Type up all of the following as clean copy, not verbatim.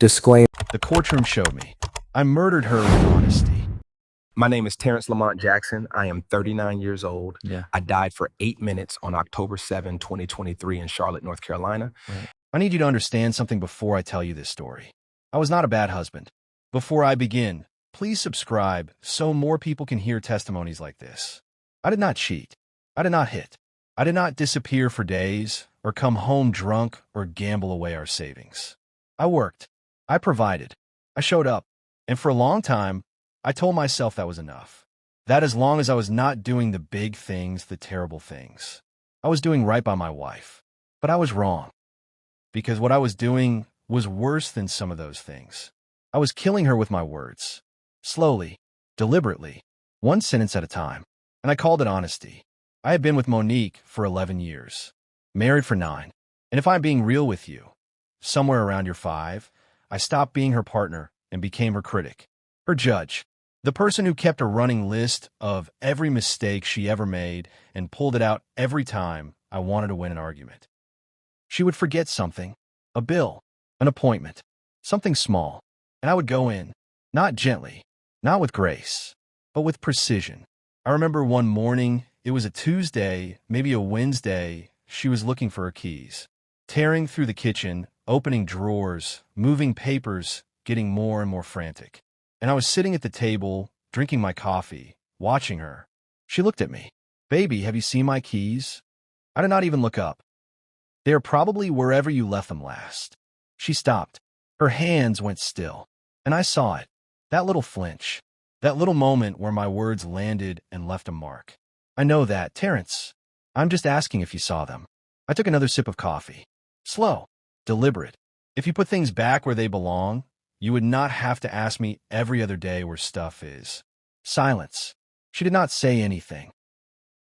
Disclaimer. The courtroom showed me. I murdered her with honesty. My name is Terrence Lamont Jackson. I am 39 years old. Yeah. I died for 8 minutes on October 7, 2023 in Charlotte, North Carolina. Right. I need you to understand something before I tell you this story. I was not a bad husband. Before I begin, please subscribe so more people can hear testimonies like this. I did not cheat. I did not hit. I did not disappear for days or come home drunk or gamble away our savings. I worked. I provided. I showed up. And for a long time, I told myself that was enough. That as long as I was not doing the big things, the terrible things. I was doing right by my wife. But I was wrong. Because what I was doing was worse than some of those things. I was killing her with my words. Slowly, deliberately, one sentence at a time. And I called it honesty. I had been with Monique for 11 years. Married for 9. And if I'm being real with you, somewhere around your 5, I stopped being her partner and became her critic, her judge, the person who kept a running list of every mistake she ever made and pulled it out every time I wanted to win an argument. She would forget something, a bill, an appointment, something small, and I would go in, not gently, not with grace, but with precision. I remember one morning, it was a Tuesday, maybe a Wednesday, she was looking for her keys, tearing through the kitchen, opening drawers, moving papers, getting more and more frantic. And I was sitting at the table, drinking my coffee, watching her. She looked at me. "Baby, have you seen my keys?" I did not even look up. "They are probably wherever you left them last." She stopped. Her hands went still. And I saw it. That little flinch. That little moment where my words landed and left a mark. "I know that, Terrence. I'm just asking if you saw them." I took another sip of coffee. Slow. Deliberate. If you put things back where they belong, you would not have to ask me every other day where stuff is. Silence. She did not say anything.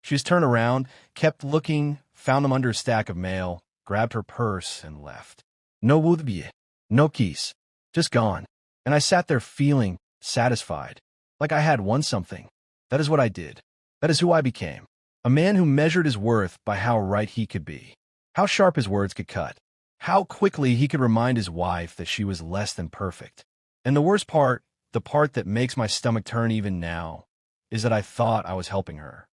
She just turned around, kept looking, found them under a stack of mail, grabbed her purse, and left. No would-be, no keys. Just gone. And I sat there feeling satisfied, like I had won something. That is what I did. That is who I became. A man who measured his worth by how right he could be, how sharp his words could cut, how quickly he could remind his wife that she was less than perfect. And the worst part, the part that makes my stomach turn even now, is that I thought I was helping her.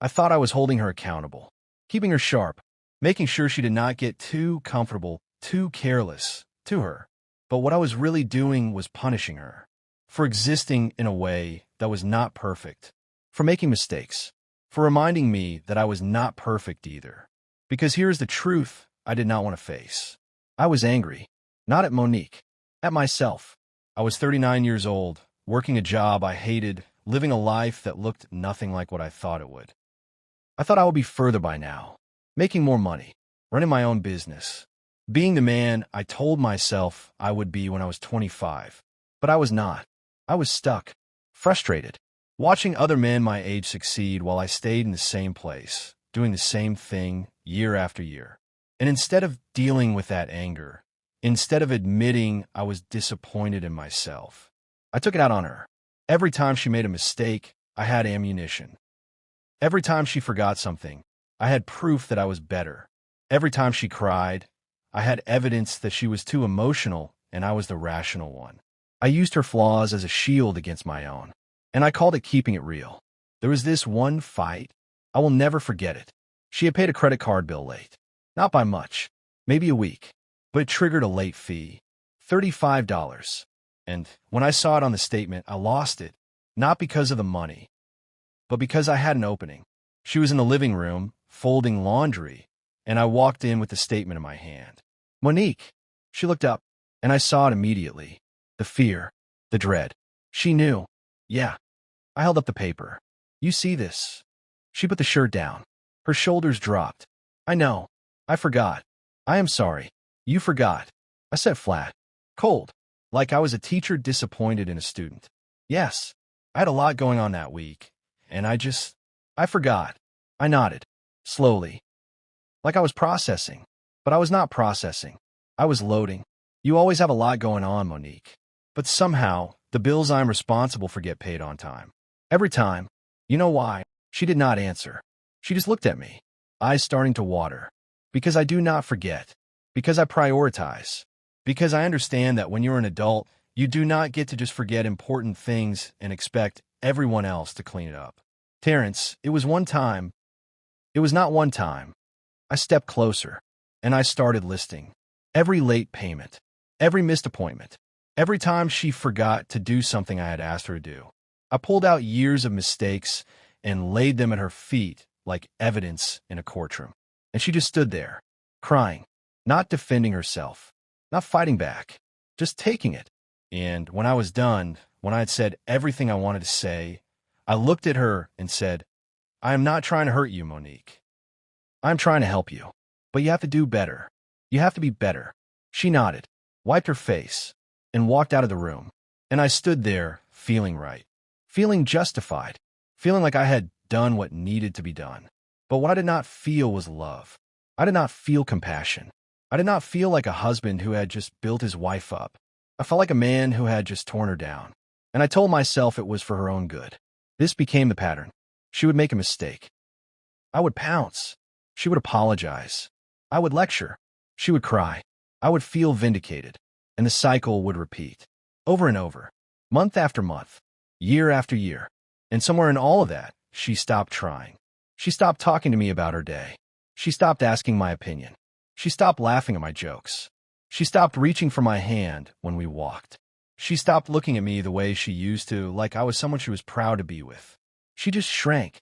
I thought I was holding her accountable, keeping her sharp, making sure she did not get too comfortable, too careless to her. But what I was really doing was punishing her for existing in a way that was not perfect, for making mistakes, for reminding me that I was not perfect either. Because here's the truth I did not want to face. I was angry, not at Monique, at myself. I was 39 years old, working a job I hated, living a life that looked nothing like what I thought it would. I thought I would be further by now, making more money, running my own business, being the man I told myself I would be when I was 25. But I was not. I was stuck, frustrated, watching other men my age succeed while I stayed in the same place, doing the same thing year after year. And instead of dealing with that anger, instead of admitting I was disappointed in myself, I took it out on her. Every time she made a mistake, I had ammunition. Every time she forgot something, I had proof that I was better. Every time she cried, I had evidence that she was too emotional and I was the rational one. I used her flaws as a shield against my own, and I called it keeping it real. There was this one fight. I will never forget it. She had paid a credit card bill late. Not by much, maybe a week, but it triggered a late fee, $35. And when I saw it on the statement, I lost it, not because of the money, but because I had an opening. She was in the living room, folding laundry, and I walked in with the statement in my hand. "Monique." She looked up, and I saw it immediately. The fear, the dread. She knew. Yeah. I held up the paper. "You see this?" She put the shirt down. Her shoulders dropped. "I know. I forgot. I am sorry. You forgot." I said flat, cold, like I was a teacher disappointed in a student. "Yes. I had a lot going on that week, and I forgot." I nodded, slowly, like I was processing. But I was not processing. I was loading. "You always have a lot going on, Monique. But somehow, the bills I'm responsible for get paid on time. Every time. You know why?" She did not answer. She just looked at me, eyes starting to water. "Because I do not forget. Because I prioritize. Because I understand that when you're an adult, you do not get to just forget important things and expect everyone else to clean it up. Terrence, it was not one time. I stepped closer, and I started listing every late payment, every missed appointment, every time she forgot to do something I had asked her to do. I pulled out years of mistakes and laid them at her feet like evidence in a courtroom. And she just stood there, crying, not defending herself, not fighting back, just taking it. And when I was done, when I had said everything I wanted to say, I looked at her and said, I am not trying to hurt you, Monique. I'm trying to help you. But you have to do better. You have to be better. She nodded, wiped her face, and walked out of the room. And I stood there, feeling right, feeling justified, feeling like I had done what needed to be done. But what I did not feel was love. I did not feel compassion. I did not feel like a husband who had just built his wife up. I felt like a man who had just torn her down. And I told myself it was for her own good. This became the pattern. She would make a mistake. I would pounce. She would apologize. I would lecture. She would cry. I would feel vindicated. And the cycle would repeat. Over and over. Month after month. Year after year. And somewhere in all of that, she stopped trying. She stopped talking to me about her day. She stopped asking my opinion. She stopped laughing at my jokes. She stopped reaching for my hand when we walked. She stopped looking at me the way she used to, like I was someone she was proud to be with. She just shrank.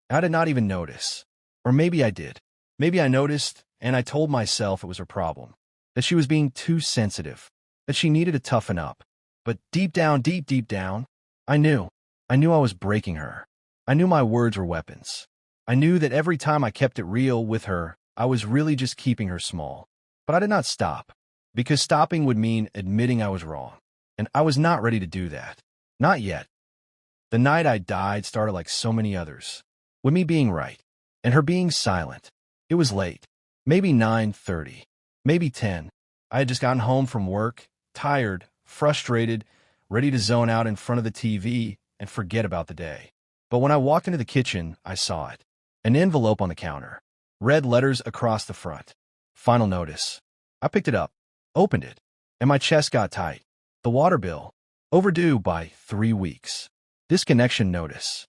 I did not even notice. Or maybe I did. Maybe I noticed, and I told myself it was her problem. That she was being too sensitive. That she needed to toughen up. But deep down, deep down, I knew. I knew I was breaking her. I knew my words were weapons. I knew that every time I kept it real with her, I was really just keeping her small. But I did not stop. Because stopping would mean admitting I was wrong. And I was not ready to do that. Not yet. The night I died started like so many others. With me being right. And her being silent. It was late. Maybe 9:30. Maybe 10. I had just gotten home from work, tired, frustrated, ready to zone out in front of the TV and forget about the day. But when I walked into the kitchen, I saw it. An envelope on the counter. Red letters across the front. Final notice. I picked it up, opened it, and my chest got tight. The water bill. Overdue by 3 weeks. Disconnection notice.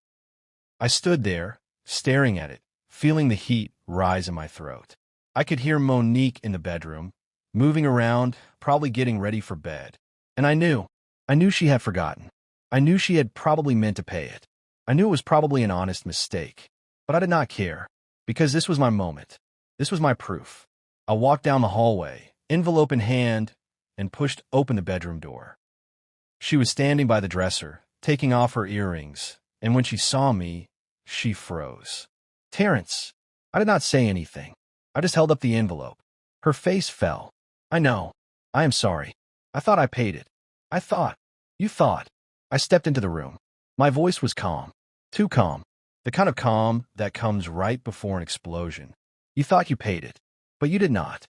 I stood there, staring at it, feeling the heat rise in my throat. I could hear Monique in the bedroom, moving around, probably getting ready for bed. And I knew she had forgotten. I knew she had probably meant to pay it. I knew it was probably an honest mistake. But I did not care, because this was my moment. This was my proof. I walked down the hallway, envelope in hand, and pushed open the bedroom door. She was standing by the dresser, taking off her earrings, and when she saw me, she froze. Terrence. I did not say anything. I just held up the envelope. Her face fell. I know. I am sorry. I thought I paid it. I thought. You thought. I stepped into the room. My voice was calm. Too calm. The kind of calm that comes right before an explosion. You thought you paid it, but you did not.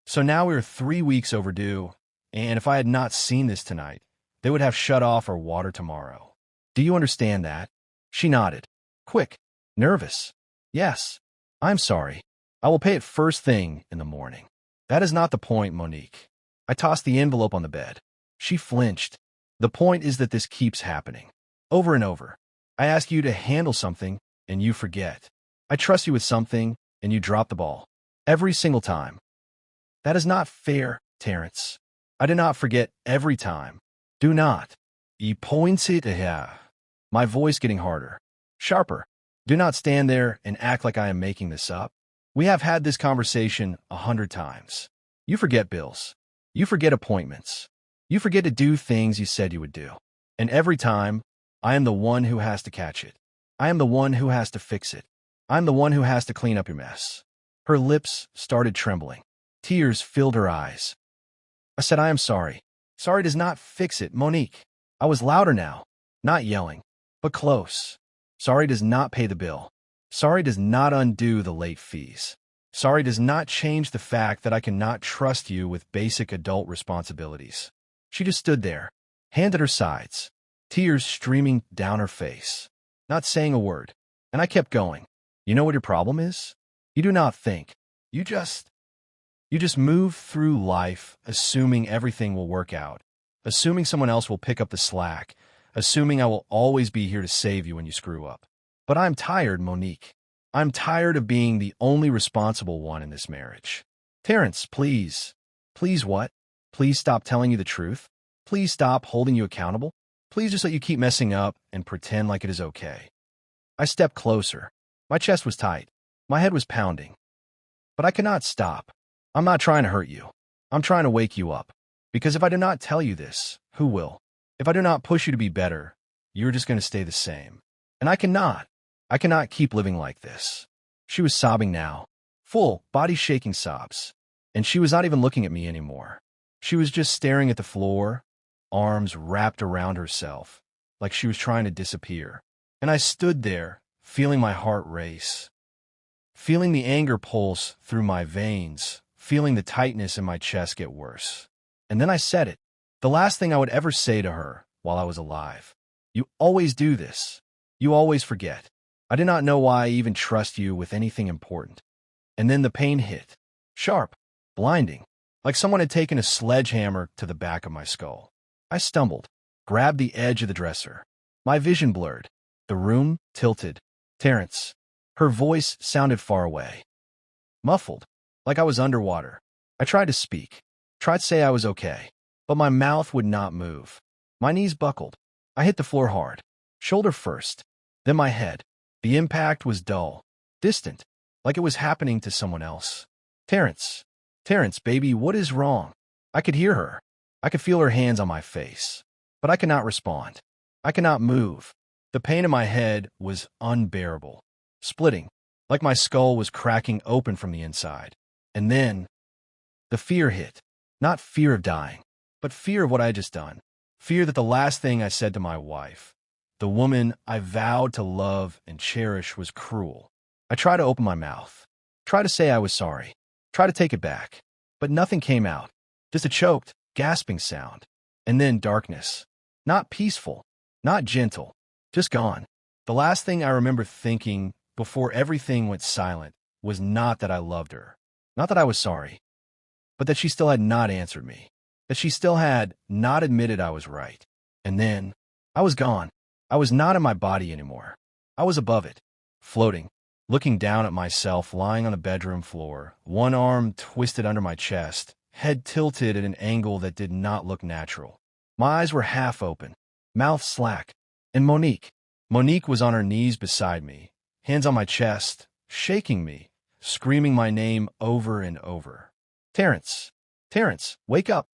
So now we are 3 weeks overdue, and if I had not seen this tonight, they would have shut off our water tomorrow. Do you understand that? She nodded. Quick. Nervous. Yes. I'm sorry. I will pay it first thing in the morning. That is not the point, Monique. I tossed the envelope on the bed. She flinched. The point is that this keeps happening. Over and over. I ask you to handle something, and you forget. I trust you with something, and you drop the ball. Every single time. That is not fair, Terrence. I do not forget every time. Do not. He points it here. My voice getting harder. Sharper. Do not stand there and act like I am making this up. We have had this conversation 100 times. You forget bills. You forget appointments. You forget to do things you said you would do. And every time, I am the one who has to catch it. I am the one who has to fix it. I'm the one who has to clean up your mess. Her lips started trembling. Tears filled her eyes. I said, I am sorry. Sorry does not fix it, Monique. I was louder now, not yelling, but close. Sorry does not pay the bill. Sorry does not undo the late fees. Sorry does not change the fact that I cannot trust you with basic adult responsibilities. She just stood there, hand at her sides, tears streaming down her face, not saying a word. And I kept going. You know what your problem is? You do not think. You You just move through life assuming everything will work out, assuming someone else will pick up the slack, assuming I will always be here to save you when you screw up. But I'm tired, Monique. I'm tired of being the only responsible one in this marriage. Terrence, please. Please what? Please stop telling you the truth? Please stop holding you accountable? Please just let you keep messing up and pretend like it is okay. I stepped closer. My chest was tight. My head was pounding. But I cannot stop. I'm not trying to hurt you. I'm trying to wake you up. Because if I do not tell you this, who will? If I do not push you to be better, you're just going to stay the same. And I cannot. I cannot keep living like this. She was sobbing now. Full, body-shaking sobs. And she was not even looking at me anymore. She was just staring at the floor, arms wrapped around herself, like she was trying to disappear. And I stood there, feeling my heart race, feeling the anger pulse through my veins, feeling the tightness in my chest get worse. And then I said it, the last thing I would ever say to her while I was alive. You always do this. You always forget. I did not know why I even trust you with anything important. And then the pain hit. Sharp, blinding, like someone had taken a sledgehammer to the back of my skull. I stumbled, grabbed the edge of the dresser. My vision blurred. The room tilted. Terrence. Her voice sounded far away. Muffled, like I was underwater. I tried to speak, tried to say I was okay, but my mouth would not move. My knees buckled. I hit the floor hard, shoulder first, then my head. The impact was dull, distant, like it was happening to someone else. Terrence. Terrence, baby, what is wrong? I could hear her. I could feel her hands on my face. But I could not respond. I could not move. The pain in my head was unbearable, splitting, like my skull was cracking open from the inside. And then, the fear hit. Not fear of dying, but fear of what I had just done. Fear that the last thing I said to my wife, the woman I vowed to love and cherish, was cruel. I tried to open my mouth, tried to say I was sorry, tried to take it back, but nothing came out, just a choked, gasping sound. And then darkness. Not peaceful, not gentle, just gone. The last thing I remember thinking before everything went silent was not that I loved her, not that I was sorry, but that she still had not answered me, that she still had not admitted I was right. And then, I was gone. I was not in my body anymore. I was above it, floating, looking down at myself lying on the bedroom floor, one arm twisted under my chest, head tilted at an angle that did not look natural. My eyes were half open, mouth slack, and Monique was on her knees beside me, hands on my chest, shaking me, screaming my name over and over. Terrence, Terrence, wake up.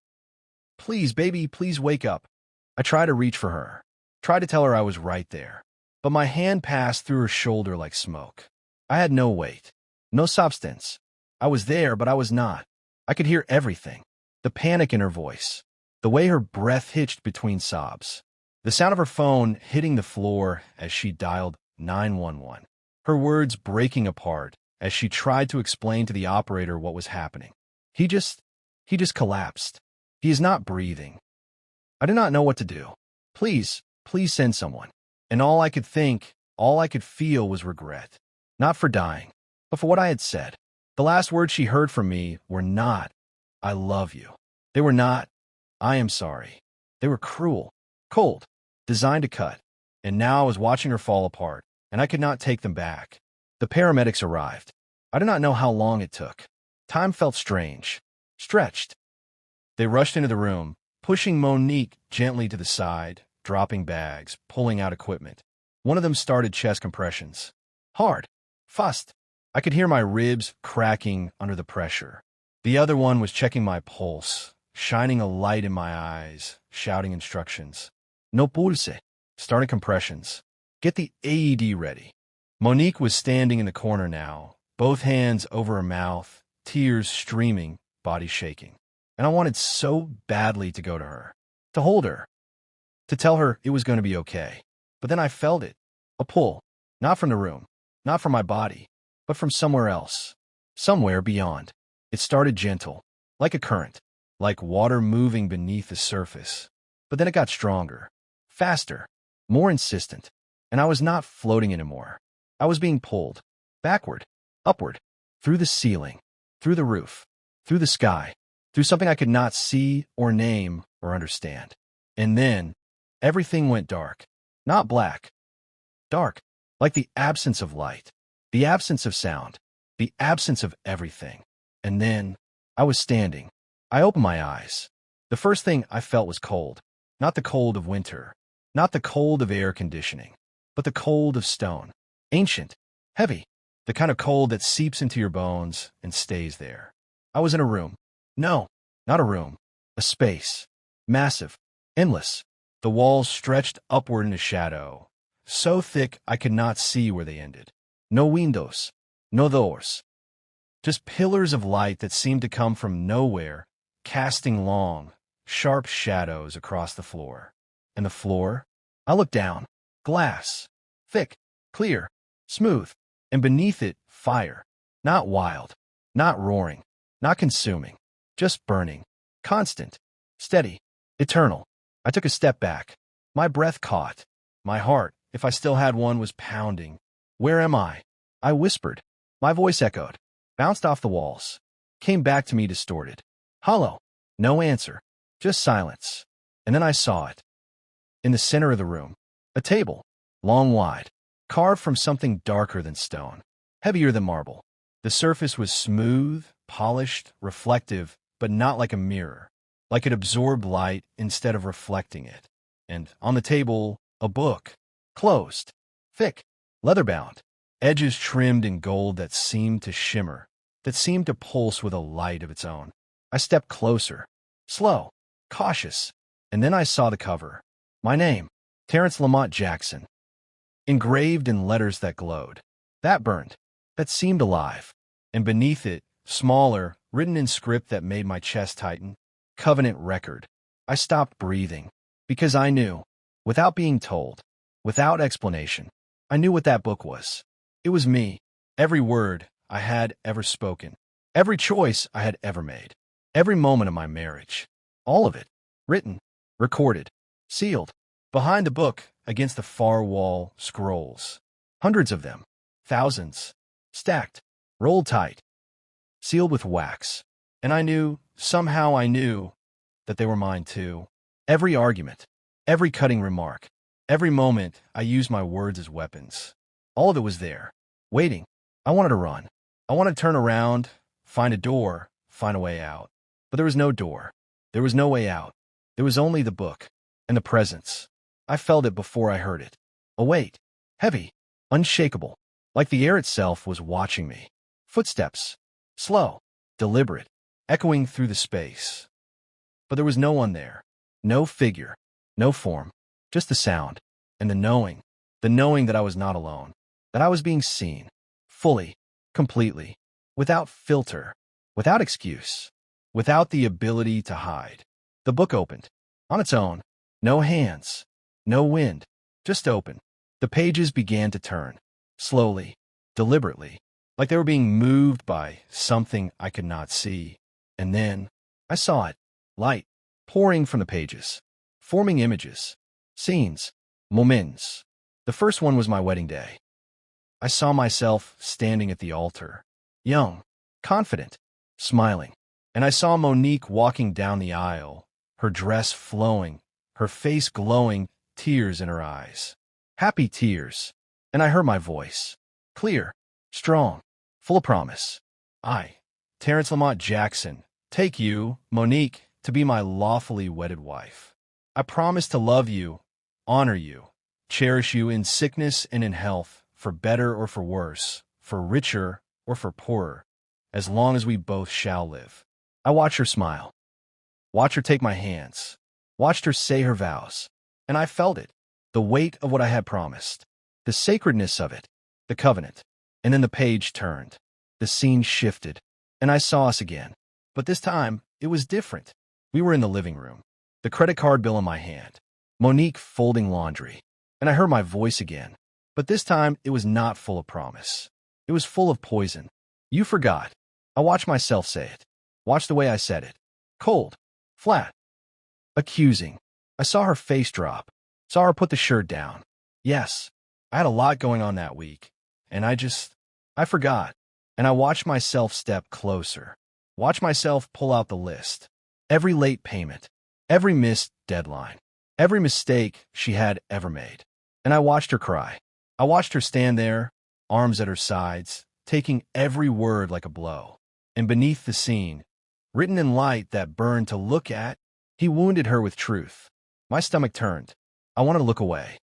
Please, baby, please wake up. I tried to reach for her, tried to tell her I was right there, but my hand passed through her shoulder like smoke. I had no weight, no substance. I was there, but I was not. I could hear everything, the panic in her voice, the way her breath hitched between sobs, the sound of her phone hitting the floor as she dialed 911, her words breaking apart as she tried to explain to the operator what was happening. He just collapsed. He is not breathing. I did not know what to do. Please send someone. And all I could think, all I could feel was regret. Not for dying, but for what I had said. The last words she heard from me were not, I love you. They were not, I am sorry. They were cruel, cold, designed to cut. And now I was watching her fall apart, and I could not take them back. The paramedics arrived. I did not know how long it took. Time felt strange, stretched. They rushed into the room, pushing Monique gently to the side, dropping bags, pulling out equipment. One of them started chest compressions. Hard, fast. I could hear my ribs cracking under the pressure. The other one was checking my pulse, shining a light in my eyes, shouting instructions. No pulse. Starting compressions. Get the AED ready. Monique was standing in the corner now, both hands over her mouth, tears streaming, body shaking. And I wanted so badly to go to her, to hold her, to tell her it was going to be okay. But then I felt it, a pull, not from the room, not from my body, but from somewhere else, somewhere beyond. It started gentle, like a current, like water moving beneath the surface. But then it got stronger, faster, more insistent, and I was not floating anymore. I was being pulled, backward, upward, through the ceiling, through the roof. through the sky, through something I could not see or name or understand. And then everything went dark. Not black. Dark. Like the absence of light, the absence of sound, the absence of everything. And then I was standing. I opened my eyes. The first thing I felt was cold. Not the cold of winter. Not the cold of air conditioning. But the cold of stone. Ancient. Heavy. The kind of cold that seeps into your bones and stays there. I was in a room. No, not a room. A space. Massive. Endless. The walls stretched upward into shadow. So thick I could not see where they ended. No windows. No doors. Just pillars of light that seemed to come from nowhere, casting long, sharp shadows across the floor. And the floor? I looked down. Glass. Thick. Clear. Smooth. And beneath it, fire. Not wild. Not roaring. Not consuming. Just burning. Constant. Steady. Eternal. I took a step back. My breath caught. My heart, if I still had one, was pounding. Where am I? I whispered. My voice echoed. Bounced off the walls. Came back to me distorted. Hollow. No answer. Just silence. And then I saw it. In the center of the room. A table. Long wide. Carved from something darker than stone. Heavier than marble. The surface was smooth, polished, reflective, but not like a mirror. Like it absorbed light instead of reflecting it. And on the table, a book. Closed. Thick. Leather-bound. Edges trimmed in gold that seemed to shimmer. That seemed to pulse with a light of its own. I stepped closer. Slow. Cautious. And then I saw the cover. My name. Terrence Lamont Jackson. Engraved in letters that glowed. That burned. That seemed alive. And beneath it, smaller, written in script that made my chest tighten. Covenant record. I stopped breathing. Because I knew. Without being told. Without explanation. I knew what that book was. It was me. Every word I had ever spoken. Every choice I had ever made. Every moment of my marriage. All of it. Written. Recorded. Sealed. Behind the book, against the far wall, scrolls. Hundreds of them. Thousands. Stacked. Rolled tight. Sealed with wax. And I knew, somehow I knew, that they were mine too. Every argument. Every cutting remark. Every moment I used my words as weapons. All of it was there. Waiting. I wanted to run. I wanted to turn around, find a door, find a way out. But there was no door. There was no way out. There was only the book. And the presence. I felt it before I heard it. A weight. Heavy. Unshakable. Like the air itself was watching me. Footsteps. Slow. Deliberate. Echoing through the space. But there was no one there. No figure. No form. Just the sound. And the knowing. The knowing that I was not alone. That I was being seen. Fully. Completely. Without filter. Without excuse. Without the ability to hide. The book opened. On its own. No hands. No wind. Just open. The pages began to turn. Slowly. Deliberately. Like they were being moved by something I could not see. And then I saw it. Light. Pouring from the pages. Forming images. Scenes. Moments. The first one was my wedding day. I saw myself standing at the altar. Young. Confident. Smiling. And I saw Monique walking down the aisle. Her dress flowing. Her face glowing. Tears in her eyes. Happy tears. And I heard my voice. Clear. Strong. Full of promise. I, Terrence Lamont Jackson, take you, Monique, to be my lawfully wedded wife. I promise to love you, honor you, cherish you in sickness and in health, for better or for worse, for richer or for poorer, as long as we both shall live. I watched her smile. Watched her take my hands. Watched her say her vows. And I felt it. The weight of what I had promised. The sacredness of it. The covenant. And then the page turned. The scene shifted. And I saw us again. But this time, it was different. We were in the living room. The credit card bill in my hand. Monique folding laundry. And I heard my voice again. But this time, it was not full of promise. It was full of poison. You forgot. I watched myself say it. Watched the way I said it. Cold. Flat. Accusing. I saw her face drop. Saw her put the shirt down. Yes. I had a lot going on that week. And I forgot. And I watched myself step closer. Watch myself pull out the list. Every late payment, every missed deadline, every mistake she had ever made. And I watched her cry. I watched her stand there, arms at her sides, taking every word like a blow. And beneath the scene, written in light that burned to look at, he wounded her with truth. My stomach turned. I wanted to look away.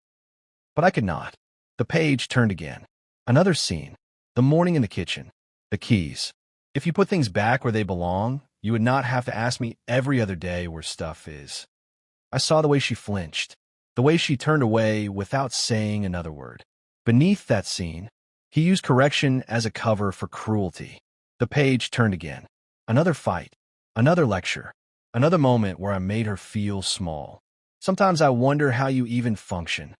But I could not. The page turned again. Another scene. The morning in the kitchen. The keys. If you put things back where they belong, you would not have to ask me every other day where stuff is. I saw the way she flinched, the way she turned away without saying another word. Beneath that scene, he used correction as a cover for cruelty. The page turned again. Another fight. Another lecture. Another moment where I made her feel small. Sometimes I wonder how you even function.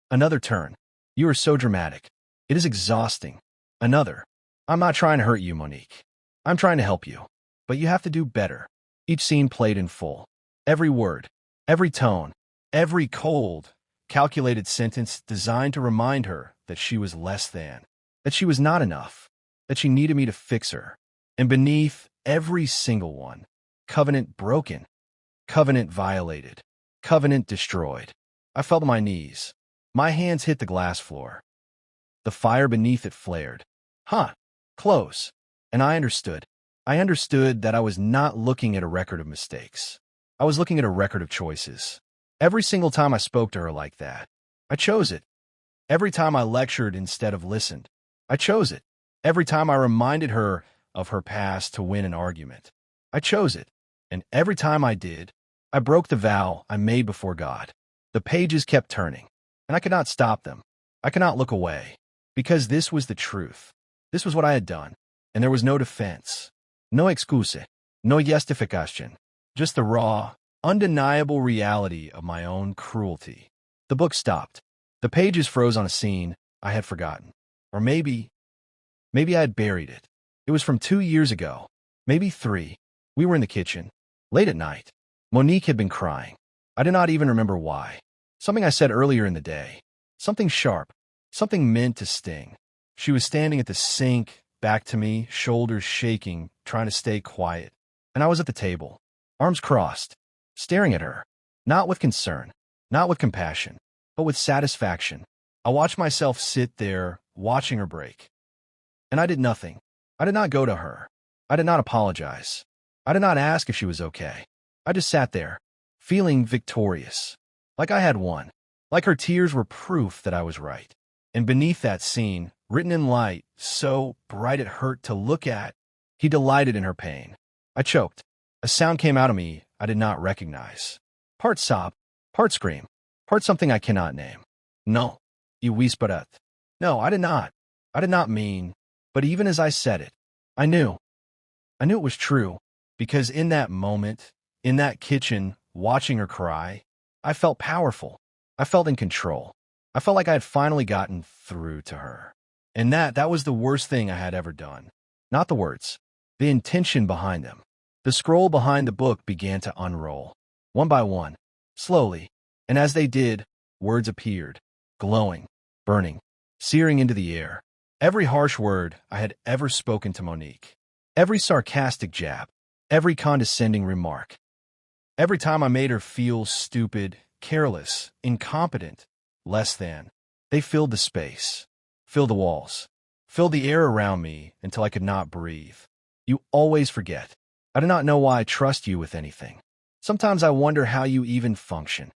Another turn. You are so dramatic. It is exhausting. Another. I'm not trying to hurt you, Monique. I'm trying to help you. But you have to do better. Each scene played in full. Every word, every tone, every cold, calculated sentence designed to remind her that she was less than, that she was not enough, that she needed me to fix her. And beneath every single one, covenant broken, covenant violated, covenant destroyed. I fell to my knees. My hands hit the glass floor. The fire beneath it flared. Close. And I understood. I understood that I was not looking at a record of mistakes. I was looking at a record of choices. Every single time I spoke to her like that, I chose it. Every time I lectured instead of listened, I chose it. Every time I reminded her of her past to win an argument, I chose it. And every time I did, I broke the vow I made before God. The pages kept turning, and I could not stop them. I could not look away, because this was the truth. This was what I had done, and there was no defense, no excuse, no justification, just the raw, undeniable reality of my own cruelty. The book stopped. The pages froze on a scene I had forgotten. Or maybe I had buried it. It was from 2 years ago, maybe 3. We were in the kitchen, late at night. Monique had been crying. I did not even remember why. Something I said earlier in the day. Something sharp. Something meant to sting. She was standing at the sink, back to me, shoulders shaking, trying to stay quiet. And I was at the table, arms crossed, staring at her, not with concern, not with compassion, but with satisfaction. I watched myself sit there, watching her break. And I did nothing. I did not go to her. I did not apologize. I did not ask if she was okay. I just sat there, feeling victorious, like I had won, like her tears were proof that I was right. And beneath that scene, written in light, so bright it hurt to look at, he delighted in her pain. I choked. A sound came out of me I did not recognize. Part sob, part scream, part something I cannot name. No, you whispered. No, I did not. I did not mean. But even as I said it, I knew. I knew it was true, because in that moment, in that kitchen, watching her cry, I felt powerful. I felt in control. I felt like I had finally gotten through to her. And that was the worst thing I had ever done. Not the words, the intention behind them. The scroll behind the book began to unroll, one by one, slowly. And as they did, words appeared, glowing, burning, searing into the air. Every harsh word I had ever spoken to Monique. Every sarcastic jab. Every condescending remark. Every time I made her feel stupid, careless, incompetent, less than. They filled the space, filled the walls, filled the air around me until I could not breathe. You always forget. I do not know why I trust you with anything. Sometimes I wonder how you even function.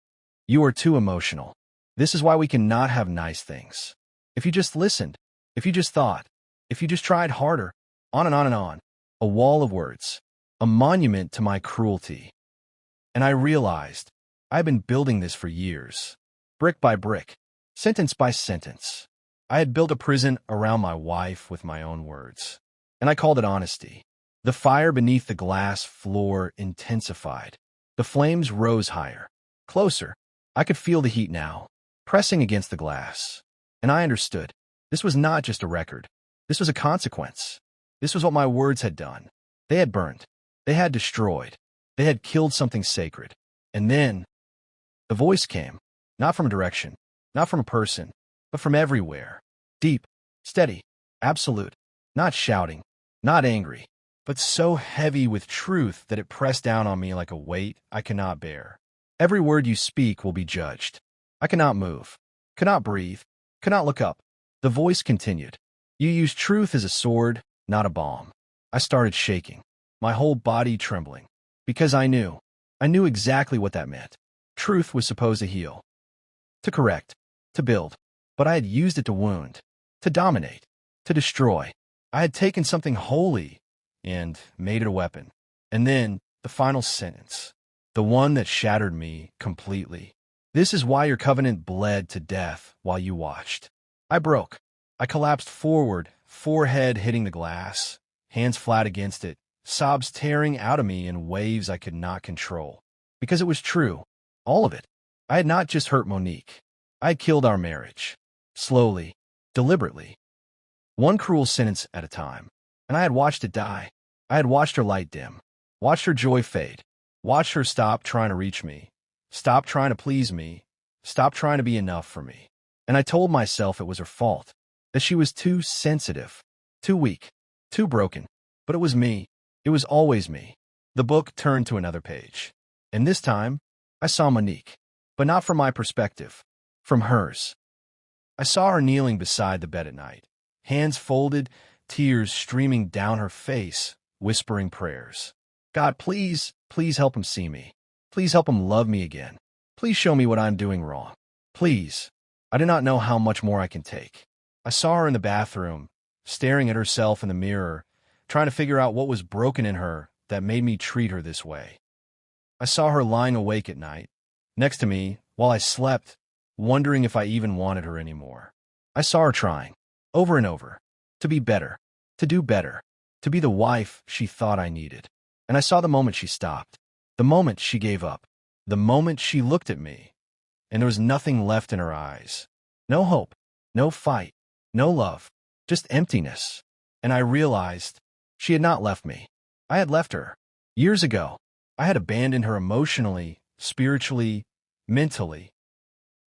You are too emotional. This is why we cannot have nice things. If you just listened, if you just thought, if you just tried harder, on and on and on. A wall of words, a monument to my cruelty. And I realized I've been building this for years. Brick by brick, sentence by sentence. I had built a prison around my wife with my own words. And I called it honesty. The fire beneath the glass floor intensified. The flames rose higher, closer. I could feel the heat now, pressing against the glass. And I understood. This was not just a record. This was a consequence. This was what my words had done. They had burned. They had destroyed. They had killed something sacred. And then the voice came, not from a direction, not from a person, but from everywhere. Deep, steady, absolute, not shouting, not angry, but so heavy with truth that it pressed down on me like a weight I cannot bear. Every word you speak will be judged. I cannot move, cannot breathe, cannot look up. The voice continued. You use truth as a sword, not a balm. I started shaking, my whole body trembling, because I knew exactly what that meant. Truth was supposed to heal, to correct, to build, but I had used it to wound, to dominate, to destroy. I had taken something holy and made it a weapon. And then the final sentence, the one that shattered me completely. This is why your covenant bled to death while you watched. I broke. I collapsed forward, forehead hitting the glass, hands flat against it, sobs tearing out of me in waves I could not control. Because it was true. All of it. I had not just hurt Monique. I had killed our marriage. Slowly, deliberately. One cruel sentence at a time. And I had watched it die. I had watched her light dim. Watched her joy fade. Watched her stop trying to reach me. Stop trying to please me. Stop trying to be enough for me. And I told myself it was her fault. That she was too sensitive. Too weak. Too broken. But it was me. It was always me. The book turned to another page. And this time, I saw Monique. But not from my perspective. From hers. I saw her kneeling beside the bed at night. Hands folded, tears streaming down her face, whispering prayers. God, please, please help him see me. Please help him love me again. Please show me what I'm doing wrong. Please. I do not know how much more I can take. I saw her in the bathroom, staring at herself in the mirror, trying to figure out what was broken in her that made me treat her this way. I saw her lying awake at night, next to me, while I slept, wondering if I even wanted her anymore. I saw her trying, over and over, to be better, to do better, to be the wife she thought I needed. And I saw the moment she stopped, the moment she gave up, the moment she looked at me, and there was nothing left in her eyes. No hope, no fight, no love, just emptiness. And I realized she had not left me. I had left her. Years ago, I had abandoned her emotionally, spiritually, mentally,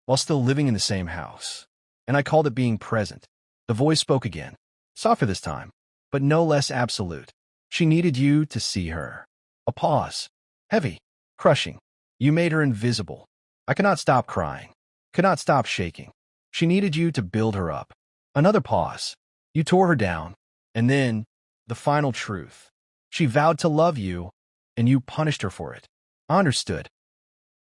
while still living in the same house. And I called it being present. The voice spoke again, softer this time, but no less absolute. She needed you to see her. A pause. Heavy. Crushing. You made her invisible. I could not stop crying. Could not stop shaking. She needed you to build her up. Another pause. You tore her down. And then, the final truth. She vowed to love you, and you punished her for it. I understood.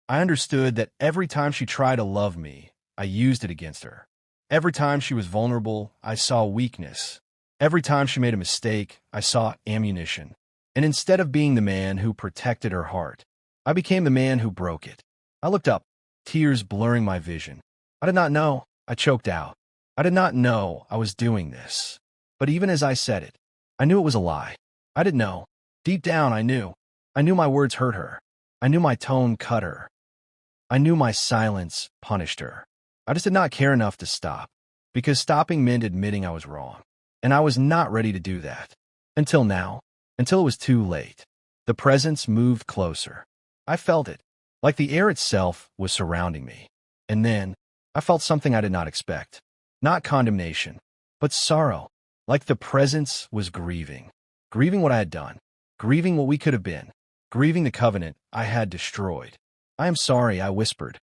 I understood that every time she tried to love me, I used it against her. Every time she was vulnerable, I saw weakness. Every time she made a mistake, I saw ammunition. And instead of being the man who protected her heart, I became the man who broke it. I looked up, tears blurring my vision. I did not know. I choked out. I did not know I was doing this. But even as I said it, I knew it was a lie. I didn't know. Deep down, I knew. I knew my words hurt her. I knew my tone cut her. I knew my silence punished her. I just did not care enough to stop, because stopping meant admitting I was wrong. And I was not ready to do that. Until now. Until it was too late. The presence moved closer. I felt it, like the air itself was surrounding me. And then, I felt something I did not expect. Not condemnation, but sorrow. Like the presence was grieving. Grieving what I had done. Grieving what we could have been. Grieving the covenant I had destroyed. I am sorry, I whispered.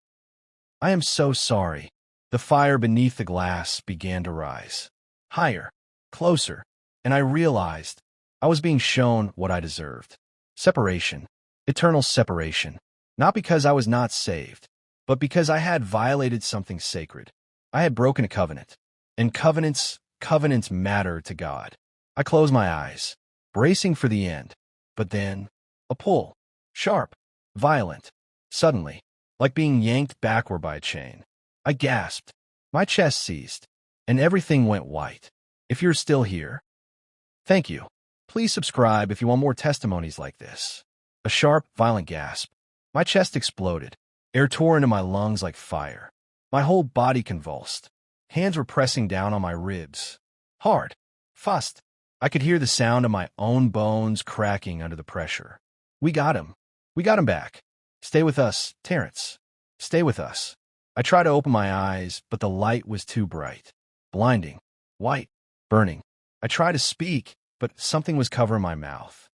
I am so sorry. The fire beneath the glass began to rise. Higher. Closer. And I realized I was being shown what I deserved. Separation. Eternal separation. Not because I was not saved, but because I had violated something sacred. I had broken a covenant. And covenants matter to God. I closed my eyes, bracing for the end. But then, a pull. Sharp. Violent. Suddenly, like being yanked backward by a chain. I gasped. My chest seized. And everything went white. If you're still here, thank you. Please subscribe if you want more testimonies like this. A sharp, violent gasp. My chest exploded. Air tore into my lungs like fire. My whole body convulsed. Hands were pressing down on my ribs. Hard. Fast. I could hear the sound of my own bones cracking under the pressure. We got him. We got him back. Stay with us, Terrence. Stay with us. I tried to open my eyes, but the light was too bright. Blinding. White. Burning. I tried to speak, but something was covering my mouth.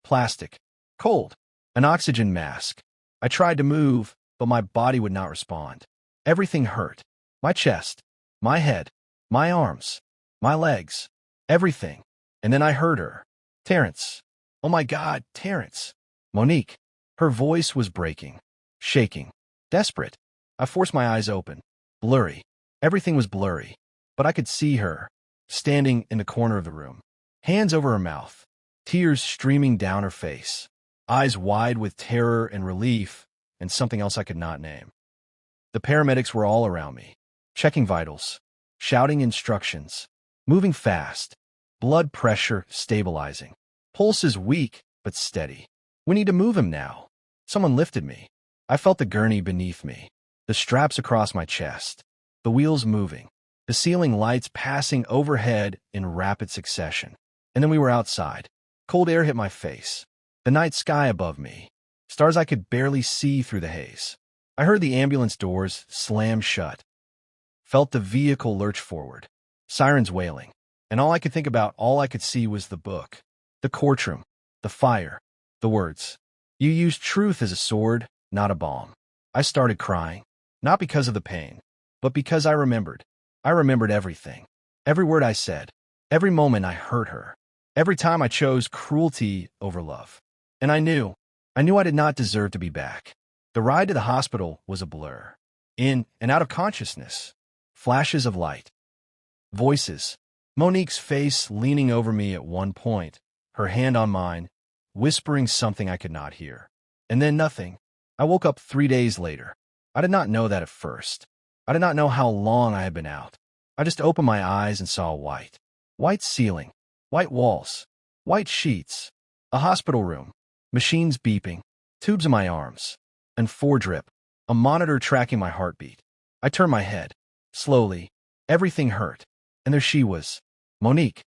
Plastic. Cold. An oxygen mask. I tried to move, but my body would not respond. Everything hurt. My chest. My head. My arms. My legs. Everything. And then I heard her. Terrence. Oh my God, Terrence. Monique. Her voice was breaking. Shaking. Desperate. I forced my eyes open. Blurry. Everything was blurry. But I could see her, standing in the corner of the room. Hands over her mouth. Tears streaming down her face. Eyes wide with terror and relief, and something else I could not name. The paramedics were all around me, checking vitals, shouting instructions, moving fast, blood pressure stabilizing. Pulse is weak, but steady. We need to move him now. Someone lifted me. I felt the gurney beneath me, the straps across my chest, the wheels moving, the ceiling lights passing overhead in rapid succession. And then we were outside. Cold air hit my face, the night sky above me, stars I could barely see through the haze. I heard the ambulance doors slam shut, felt the vehicle lurch forward, sirens wailing, and all I could think about, all I could see was the book, the courtroom, the fire, the words. You used truth as a sword, not a balm. I started crying, not because of the pain, but because I remembered. I remembered everything, every word I said, every moment I hurt her, every time I chose cruelty over love. And I knew I did not deserve to be back. The ride to the hospital was a blur. In and out of consciousness. Flashes of light. Voices. Monique's face leaning over me at one point, her hand on mine, whispering something I could not hear. And then nothing. I woke up 3 days later. I did not know that at first. I did not know how long I had been out. I just opened my eyes and saw white. White ceiling. White walls. White sheets. A hospital room. Machines beeping. Tubes in my arms. And drip. A monitor tracking my heartbeat. I turned my head. Slowly. Everything hurt. And there she was. Monique.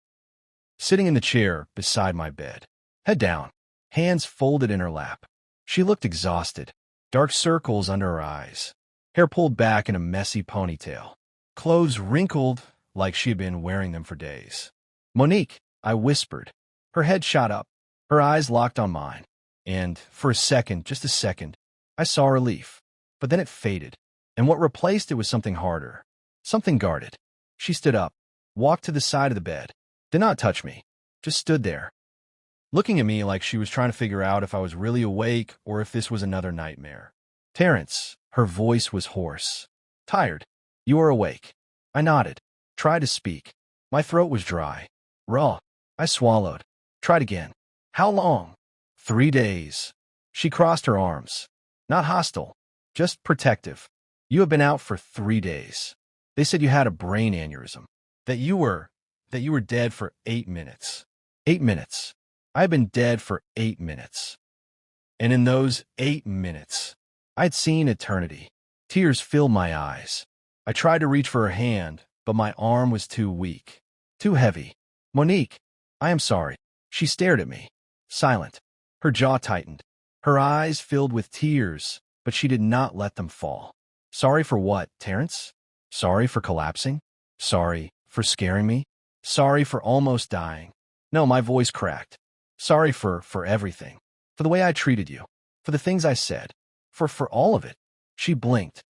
Sitting in the chair beside my bed. Head down. Hands folded in her lap. She looked exhausted. Dark circles under her eyes. Hair pulled back in a messy ponytail. Clothes wrinkled like she had been wearing them for days. Monique, I whispered. Her head shot up. Her eyes locked on mine. And for a second, just a second, I saw relief. But then it faded. And what replaced it was something harder. Something guarded. She stood up. Walked to the side of the bed. Did not touch me. Just stood there. Looking at me like she was trying to figure out if I was really awake or if this was another nightmare. Terrence, her voice was hoarse. Tired. You are awake. I nodded. Tried to speak. My throat was dry. Raw. I swallowed. Tried again. How long? 3 days. She crossed her arms. Not hostile. Just protective. You have been out for 3 days. They said you had a brain aneurysm. That you were dead for 8 minutes. 8 minutes. I had been dead for 8 minutes. And in those 8 minutes, I'd seen eternity. Tears filled my eyes. I tried to reach for her hand, but my arm was too weak. Too heavy. Monique, I am sorry. She stared at me. Silent. Her jaw tightened. Her eyes filled with tears, but she did not let them fall. Sorry for what, Terrence? Sorry for collapsing? Sorry for scaring me? Sorry for almost dying? No, my voice cracked. Sorry for everything. For the way I treated you. For the things I said. For all of it. She blinked.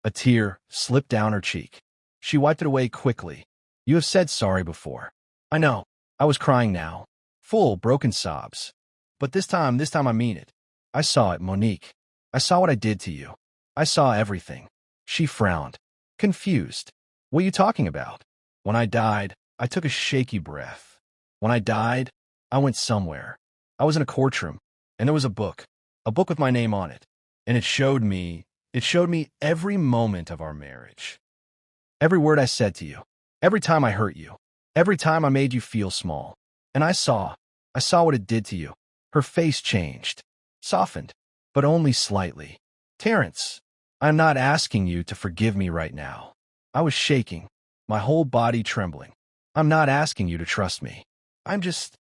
A tear slipped down her cheek. She wiped it away quickly. You have said sorry before. I know. I was crying now. Full, broken sobs. But this time I mean it. I saw it, Monique. I saw what I did to you. I saw everything. She frowned. Confused. What are you talking about? When I died, I took a shaky breath. When I died, I went somewhere. I was in a courtroom, and there was a book with my name on it. And it showed me every moment of our marriage. Every word I said to you. Every time I hurt you. Every time I made you feel small. And I saw what it did to you. Her face changed. Softened. But only slightly. Terrence, I'm not asking you to forgive me right now. I was shaking. My whole body trembling. I'm not asking you to trust me. I'm just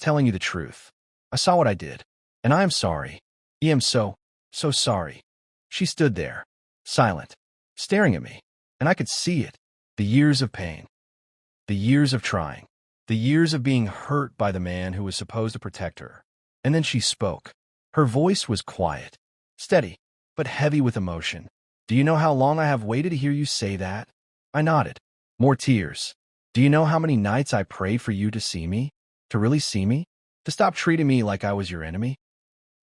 telling you the truth. I saw what I did. And I am sorry. I am so sorry. She stood there. Silent. Staring at me. And I could see it. The years of pain. The years of trying. The years of being hurt by the man who was supposed to protect her. And then she spoke. Her voice was quiet, steady, but heavy with emotion. Do you know how long I have waited to hear you say that? I nodded. More tears. Do you know how many nights I prayed for you to see me? To really see me? To stop treating me like I was your enemy?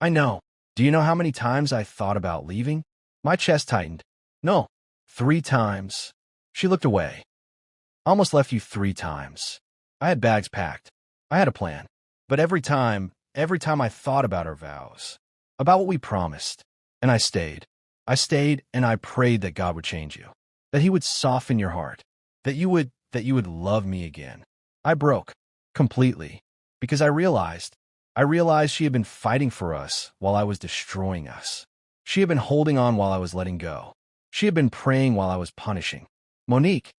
I know. Do you know how many times I thought about leaving? My chest tightened. No. 3 times. She looked away. Almost left you 3 times. I had bags packed. I had a plan. But every time I thought about our vows, about what we promised, and I stayed. I stayed and I prayed that God would change you, that he would soften your heart, that you would love me again. I broke completely because I realized she had been fighting for us while I was destroying us. She had been holding on while I was letting go. She had been praying while I was punishing. Monique,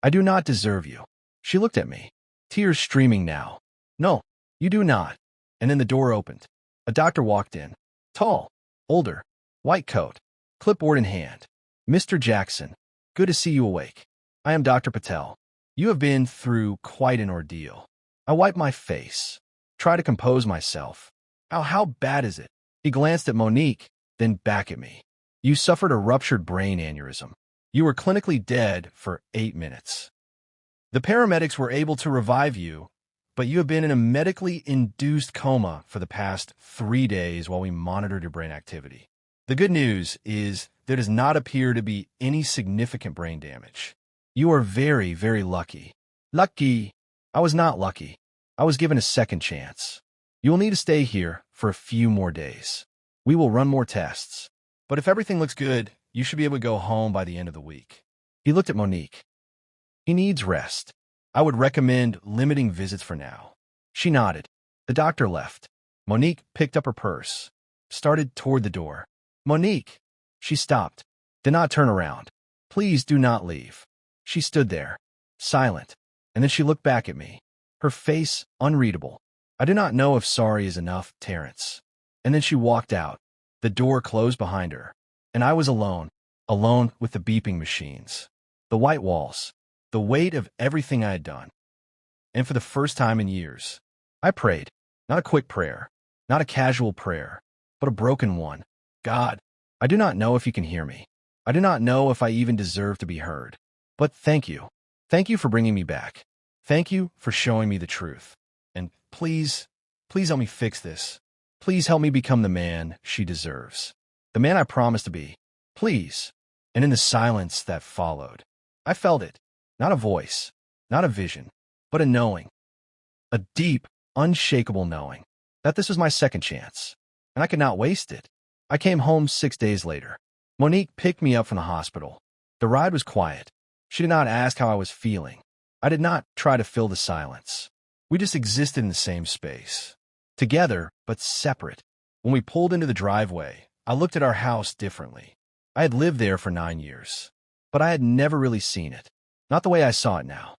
I do not deserve you. She looked at me, tears streaming now. No, you do not. And then the door opened. A doctor walked in, tall, older, white coat, clipboard in hand. Mr. Jackson, good to see you awake. I am Dr. Patel. You have been through quite an ordeal. I wiped my face, tried to compose myself. How bad is it? He glanced at Monique, then back at me. You suffered a ruptured brain aneurysm. You were clinically dead for 8 minutes. The paramedics were able to revive you, but you have been in a medically induced coma for the past 3 days while we monitored your brain activity. The good news is there does not appear to be any significant brain damage. You are very, very lucky. Lucky. I was not lucky. I was given a second chance. You will need to stay here for a few more days. We will run more tests. But if everything looks good, you should be able to go home by the end of the week. He looked at Monique. He needs rest. I would recommend limiting visits for now. She nodded. The doctor left. Monique picked up her purse, started toward the door. Monique! She stopped. Did not turn around. Please do not leave. She stood there, silent, and then she looked back at me, her face unreadable. I do not know if sorry is enough, Terrence. And then she walked out. The door closed behind her, and I was alone with the beeping machines, the white walls, the weight of everything I had done. And for the first time in years, I prayed, not a quick prayer, not a casual prayer, but a broken one. God, I do not know if you can hear me. I do not know if I even deserve to be heard. But thank you. Thank you for bringing me back. Thank you for showing me the truth. And please help me fix this. Please help me become the man she deserves. The man I promised to be. Please. And in the silence that followed, I felt it. Not a voice, not a vision, but a knowing. A deep, unshakable knowing that this was my second chance, and I could not waste it. I came home 6 days later. Monique picked me up from the hospital. The ride was quiet. She did not ask how I was feeling. I did not try to fill the silence. We just existed in the same space. Together, but separate. When we pulled into the driveway, I looked at our house differently. I had lived there for 9 years, but I had never really seen it. Not the way I saw it now.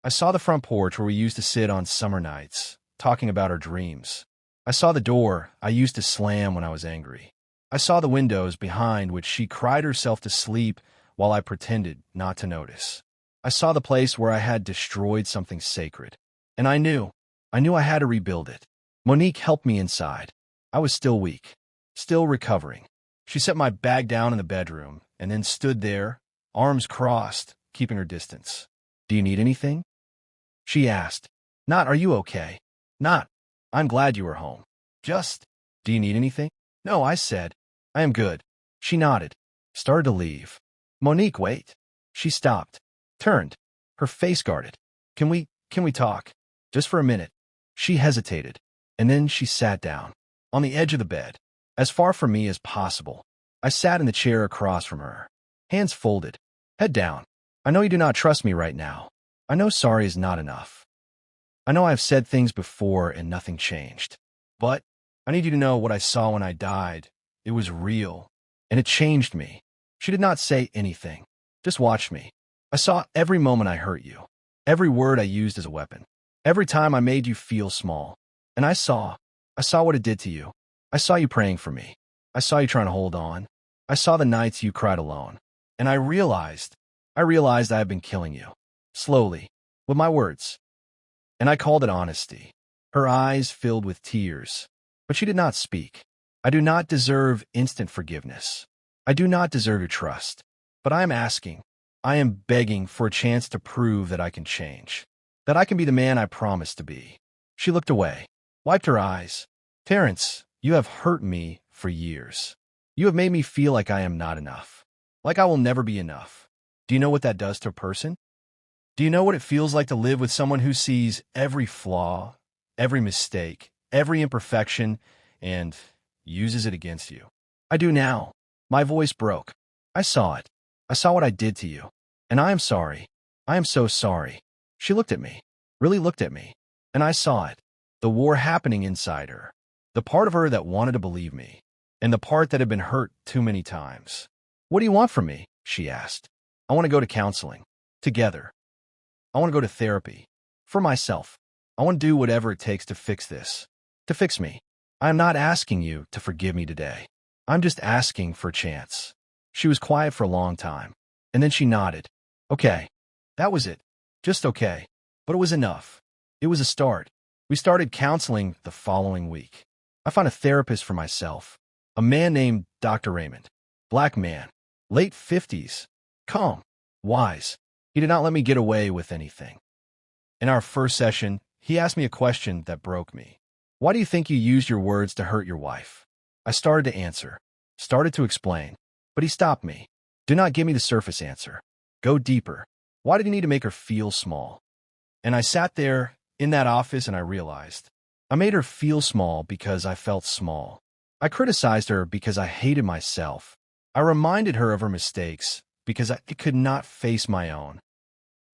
I saw the front porch where we used to sit on summer nights, talking about our dreams. I saw the door I used to slam when I was angry. I saw the windows behind which she cried herself to sleep while I pretended not to notice. I saw the place where I had destroyed something sacred. And I knew I had to rebuild it. Monique helped me inside. I was still weak, still recovering. She set my bag down in the bedroom and then stood there, arms crossed, keeping her distance. Do you need anything? She asked. Not, are you okay? Not, I'm glad you were home. Just, do you need anything? No, I said. I am good. She nodded, started to leave. Monique, wait. She stopped, turned, her face guarded. Can we talk? Just for a minute. She hesitated, and then she sat down, on the edge of the bed, as far from me as possible. I sat in the chair across from her, hands folded, head down. I know you do not trust me right now. I know sorry is not enough. I know I've said things before and nothing changed. But I need you to know what I saw when I died. It was real, and it changed me. She did not say anything, just watched me. I saw every moment I hurt you, every word I used as a weapon, every time I made you feel small. And I saw what it did to you. I saw you praying for me. I saw you trying to hold on. I saw the nights you cried alone. And I realized I had been killing you. Slowly, with my words. and I called it honesty. Her eyes filled with tears, but she did not speak. I do not deserve instant forgiveness. I do not deserve your trust. But I am asking, I am begging for a chance to prove that I can change, that I can be the man I promised to be. She looked away, wiped her eyes. Terrence, you have hurt me for years. You have made me feel like I am not enough, like I will never be enough. Do you know what that does to a person? Do you know what it feels like to live with someone who sees every flaw, every mistake, every imperfection, and uses it against you? I do now. My voice broke. I saw it. I saw what I did to you. And I am sorry. I am so sorry. She looked at me, really looked at me, and I saw it. The war happening inside her. The part of her that wanted to believe me, and the part that had been hurt too many times. What do you want from me? She asked. I want to go to counseling. Together. I want to go to therapy. For myself. I want to do whatever it takes to fix this. To fix me. I am not asking you to forgive me today. I'm just asking for a chance. She was quiet for a long time, and then she nodded. Okay. That was it. Just okay. But it was enough. It was a start. We started counseling the following week. I found a therapist for myself. A man named Dr. Raymond. Black man. Late 50s. Calm. Wise. He did not let me get away with anything. In our first session, he asked me a question that broke me. Why do you think you used your words to hurt your wife? I started to answer. Started to explain. But he stopped me. Do not give me the surface answer. Go deeper. Why did he need to make her feel small? And I sat there in that office and I realized. I made her feel small because I felt small. I criticized her because I hated myself. I reminded her of her mistakes because I could not face my own.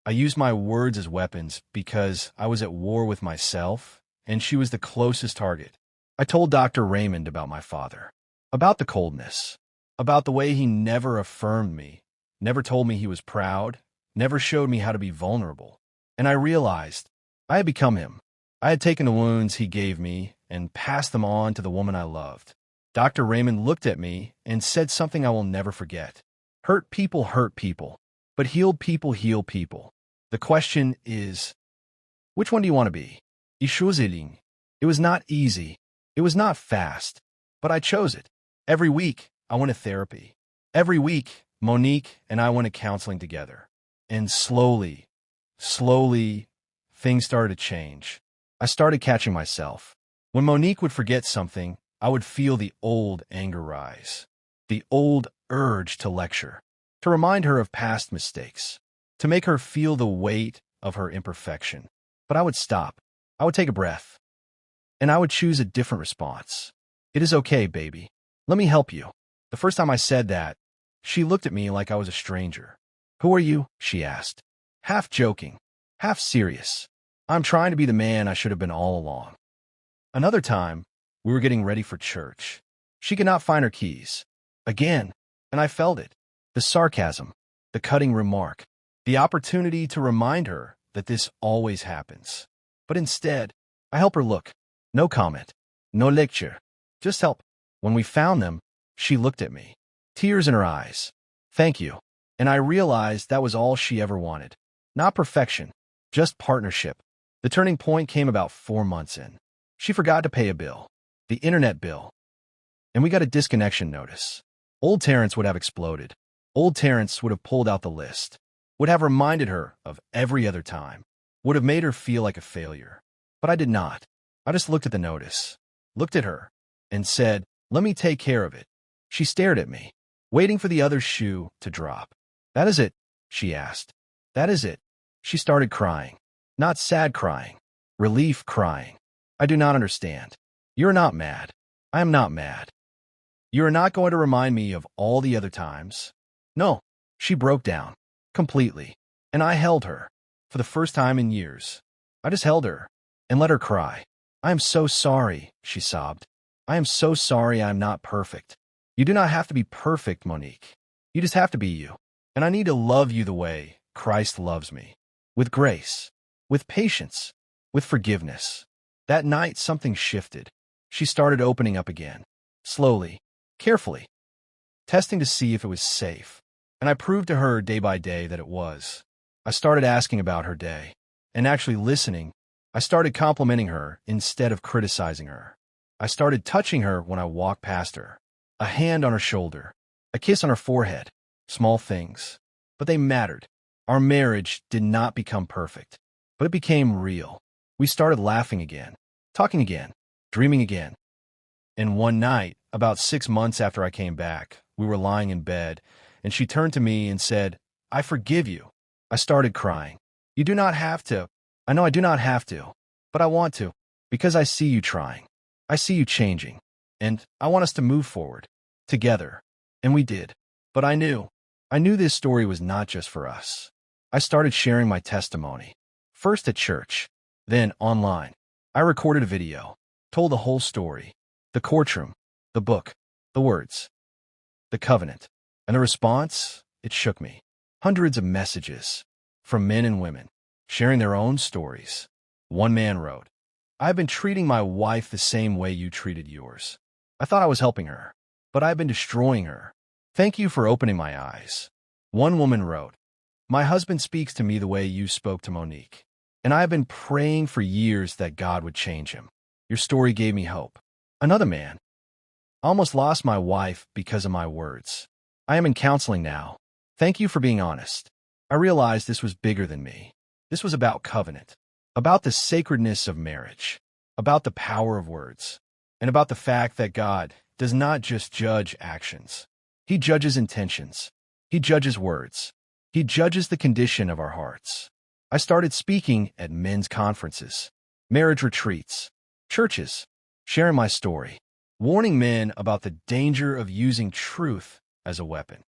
I used my words as weapons because I was at war with myself, and she was the closest target. I told Dr. Raymond about my father, about the coldness, about the way he never affirmed me, never told me he was proud, never showed me how to be vulnerable. And I realized I had become him. I had taken the wounds he gave me and passed them on to the woman I loved. Dr. Raymond looked at me and said something I will never forget. Hurt people, but healed people heal people. The question is, which one do you want to be? It was not easy. It was not fast, but I chose it. Every week, I went to therapy. Every week, Monique and I went to counseling together. And slowly, things started to change. I started catching myself. When Monique would forget something, I would feel the old anger rise, the old urge to lecture, to remind her of past mistakes, to make her feel the weight of her imperfection. But I would stop. I would take a breath, and I would choose a different response. It is okay, baby. Let me help you. The first time I said that, she looked at me like I was a stranger. Who are you? She asked, half joking, half serious. I'm trying to be the man I should have been all along. Another time, we were getting ready for church. She could not find her keys. Again, and I felt it. The sarcasm, the cutting remark, the opportunity to remind her that this always happens. But instead, I help her look. No comment. No lecture. Just help. When we found them, she looked at me. Tears in her eyes. Thank you. And I realized that was all she ever wanted. Not perfection, just partnership. The turning point came about 4 months in. She forgot to pay a bill. The internet bill. And we got a disconnection notice. Old Terrence would have exploded. Old Terrence would have pulled out the list. Would have reminded her of every other time. Would have made her feel like a failure. But I did not. I just looked at the notice. Looked at her. And said, let me take care of it. She stared at me, waiting for the other shoe to drop. That is it, she asked. That is it. She started crying. Not sad crying. Relief crying. I do not understand. You're not mad. I am not mad. You are not going to remind me of all the other times. No. She broke down. Completely. And I held her. For the first time in years. I just held her. And let her cry. I am so sorry, she sobbed. I am so sorry I am not perfect. You do not have to be perfect, Monique. You just have to be you. And I need to love you the way Christ loves me. With grace. With patience. With forgiveness. That night, something shifted. She started opening up again. Slowly. Carefully. Testing to see if it was safe. And I proved to her day by day that it was. I started asking about her day. And actually listening I started complimenting her instead of criticizing her. I started touching her when I walked past her. A hand on her shoulder, a kiss on her forehead. Small things, but they mattered. Our marriage did not become perfect, but it became real. We started laughing again, talking again, dreaming again. And one night, about 6 months after I came back, we were lying in bed, and she turned to me and said, "I forgive you." I started crying. "You do not have to." "I know I do not have to, but I want to, because I see you trying. I see you changing, and I want us to move forward, together." And we did. But I knew this story was not just for us. I started sharing my testimony, first at church, then online. I recorded a video, told the whole story, the courtroom, the book, the words, the covenant. And the response, it shook me. Hundreds of messages from men and women sharing their own stories. One man wrote, "I've been treating my wife the same way you treated yours. I thought I was helping her, but I've been destroying her. Thank you for opening my eyes." One woman wrote, "My husband speaks to me the way you spoke to Monique, and I have been praying for years that God would change him. Your story gave me hope." Another man, "I almost lost my wife because of my words. I am in counseling now. Thank you for being honest. I realized this was bigger than me. This was about covenant, about the sacredness of marriage, about the power of words, and about the fact that God does not just judge actions. He judges intentions. He judges words. He judges the condition of our hearts." I started speaking at men's conferences, marriage retreats, churches, sharing my story, warning men about the danger of using truth as a weapon.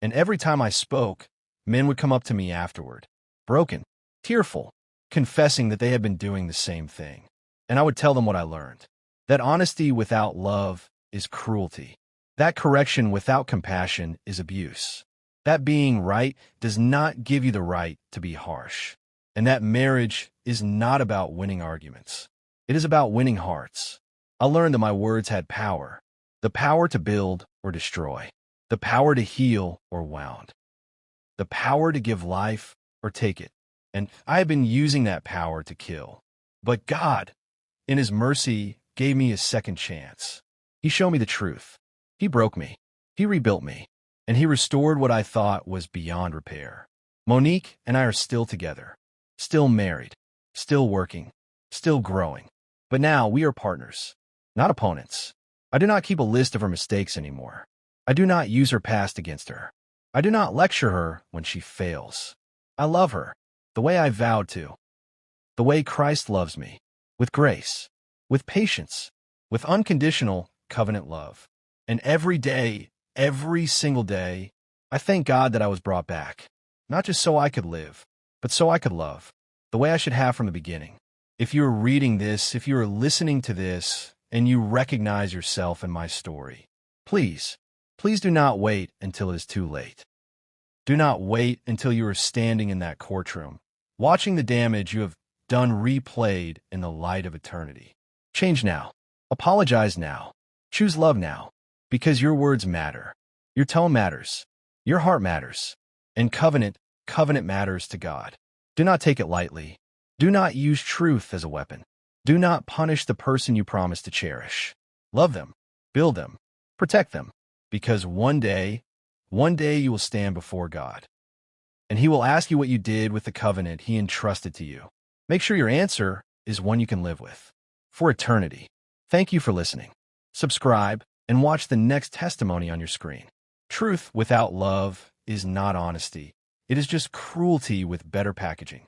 And every time I spoke, men would come up to me afterward, broken, tearful, confessing that they had been doing the same thing. And I would tell them what I learned, that honesty without love is cruelty. That correction without compassion is abuse. That being right does not give you the right to be harsh. And that marriage is not about winning arguments. It is about winning hearts. I learned that my words had power, the power to build or destroy, the power to heal or wound, the power to give life or take it. And I have been using that power to kill. But God, in His mercy, gave me a second chance. He showed me the truth. He broke me. He rebuilt me. And He restored what I thought was beyond repair. Monique and I are still together, still married, still working, still growing. But now we are partners, not opponents. I do not keep a list of her mistakes anymore. I do not use her past against her. I do not lecture her when she fails. I love her the way I vowed to, the way Christ loves me, with grace, with patience, with unconditional covenant love. And every day, every single day, I thank God that I was brought back, not just so I could live, but so I could love, the way I should have from the beginning. If you are reading this, if you are listening to this, and you recognize yourself in my story, please do not wait until it is too late. Do not wait until you are standing in that courtroom, watching the damage you have done replayed in the light of eternity. Change now. Apologize now. Choose love now. Because your words matter. Your tone matters. Your heart matters. And covenant matters to God. Do not take it lightly. Do not use truth as a weapon. Do not punish the person you promised to cherish. Love them. Build them. Protect them. Because one day you will stand before God. And He will ask you what you did with the covenant He entrusted to you. Make sure your answer is one you can live with for eternity. Thank you for listening. Subscribe and watch the next testimony on your screen. Truth without love is not honesty. It is just cruelty with better packaging.